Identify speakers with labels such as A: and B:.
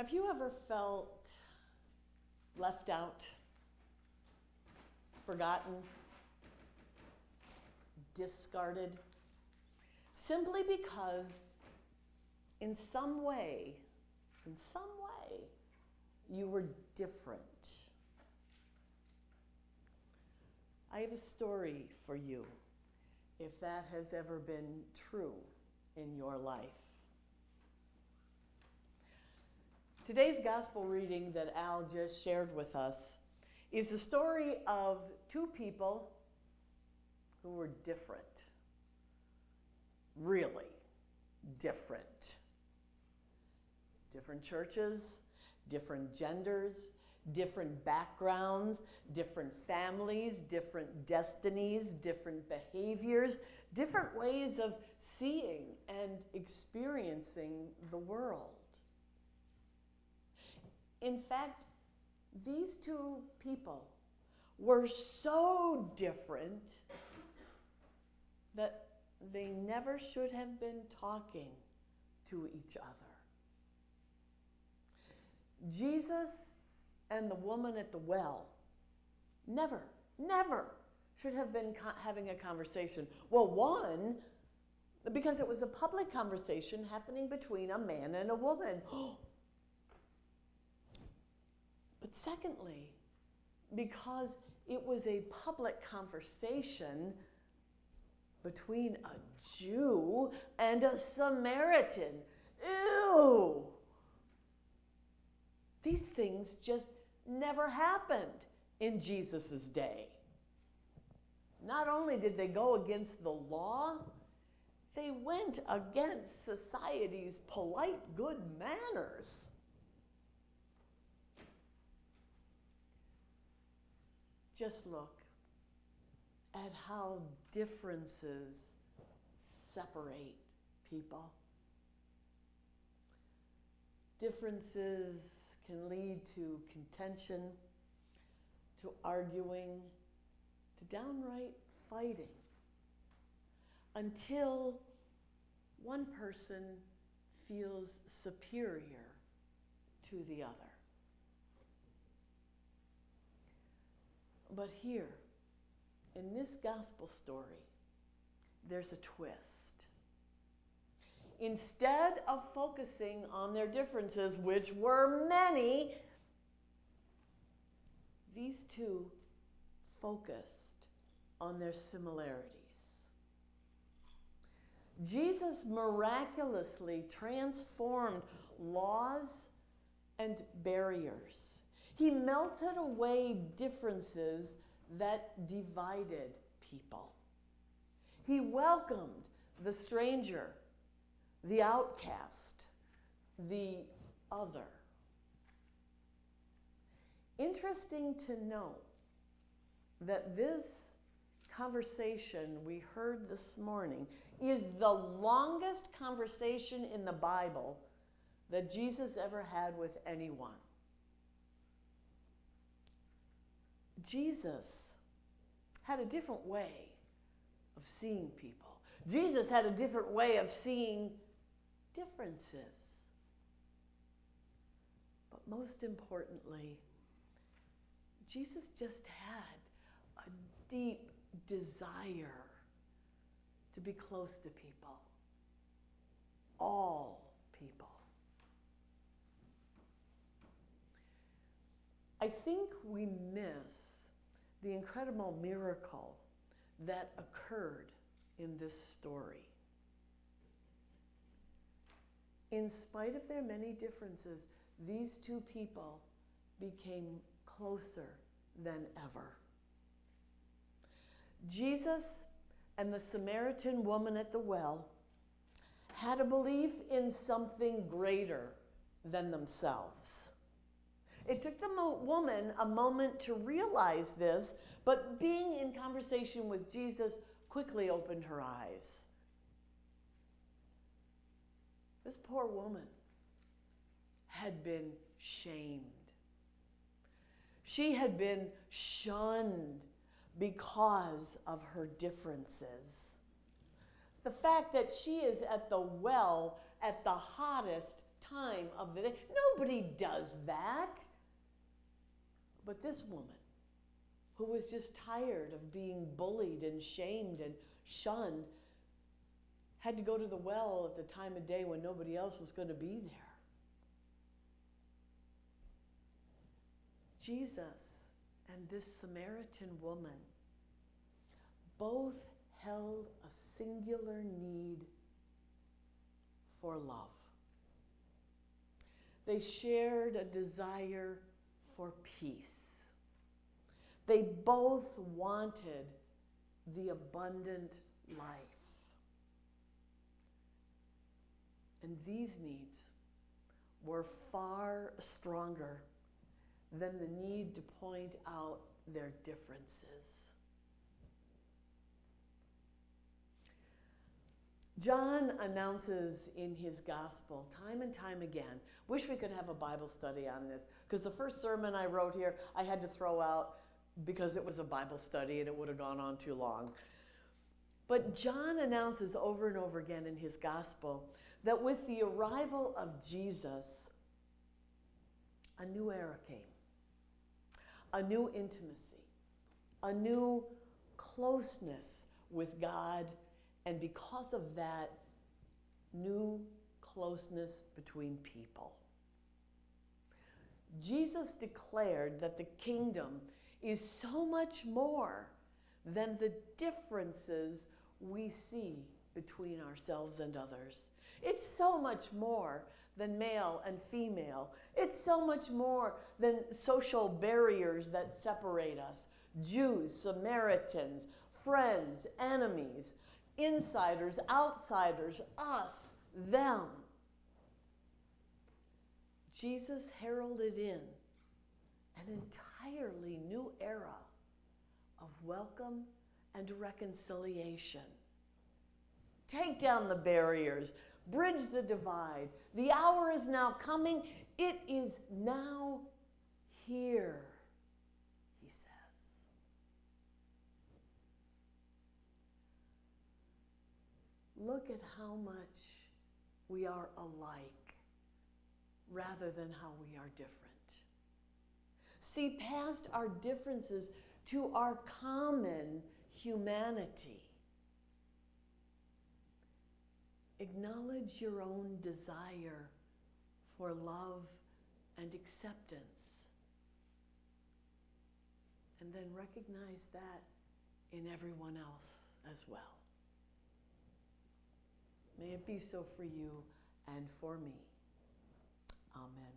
A: Have you ever felt left out, forgotten, discarded, simply because in some way, you were different? I have a story for you, if that has ever been true in your life. Today's gospel reading that Al just shared with us is the story of two people who were different. Really different. Different churches, different genders, different backgrounds, different families, different destinies, different behaviors, different ways of seeing and experiencing the world. In fact, these two people were so different that they never should have been talking to each other. Jesus and the woman at the well never should have been having a conversation. Well, one, because it was a public conversation happening between a man and a woman. But secondly, because it was a public conversation between a Jew and a Samaritan. Ew! These things just never happened in Jesus' day. Not only did they go against the law, they went against society's polite good manners. Just look at how differences separate people. Differences can lead to contention, to arguing, to downright fighting, until one person feels superior to the other. But here, in this gospel story, there's a twist. Instead of focusing on their differences, which were many, these two focused on their similarities. Jesus miraculously transformed laws and barriers. He melted away differences that divided people. He welcomed the stranger, the outcast, the other. Interesting to note that this conversation we heard this morning is the longest conversation in the Bible that Jesus ever had with anyone. Jesus had a different way of seeing people. Jesus had a different way of seeing differences. But most importantly, Jesus just had a deep desire to be close to people. All people. I think we miss the incredible miracle that occurred in this story. In spite of their many differences, these two people became closer than ever. Jesus and the Samaritan woman at the well had a belief in something greater than themselves. It took the woman a moment to realize this, but being in conversation with Jesus quickly opened her eyes. This poor woman had been shamed. She had been shunned because of her differences. The fact that she is at the well at the hottest time of the day. Nobody does that. But this woman, who was just tired of being bullied and shamed and shunned, had to go to the well at the time of day when nobody else was going to be there. Jesus and this Samaritan woman both held a singular need for love. They shared a desire for peace. They both wanted the abundant life. And these needs were far stronger than the need to point out their differences. John announces in his gospel time and time again, wish we could have a Bible study on this, because the first sermon I wrote here, I had to throw out because it was a Bible study and it would have gone on too long. But John announces over and over again in his gospel that with the arrival of Jesus, a new era came, a new intimacy, a new closeness with God, and because of that, new closeness between people. Jesus declared that the kingdom is so much more than the differences we see between ourselves and others. It's so much more than male and female. It's so much more than social barriers that separate us. Jews, Samaritans, friends, enemies, insiders, outsiders, us, them. Jesus heralded in an entirely new era of welcome and reconciliation. Take down the barriers, bridge the divide. The hour is now coming. It is now here, he says. Look at how much we are alike rather than how we are different. See past our differences to our common humanity. Acknowledge your own desire for love and acceptance. And then recognize that in everyone else as well. May it be so for you and for me. Amen.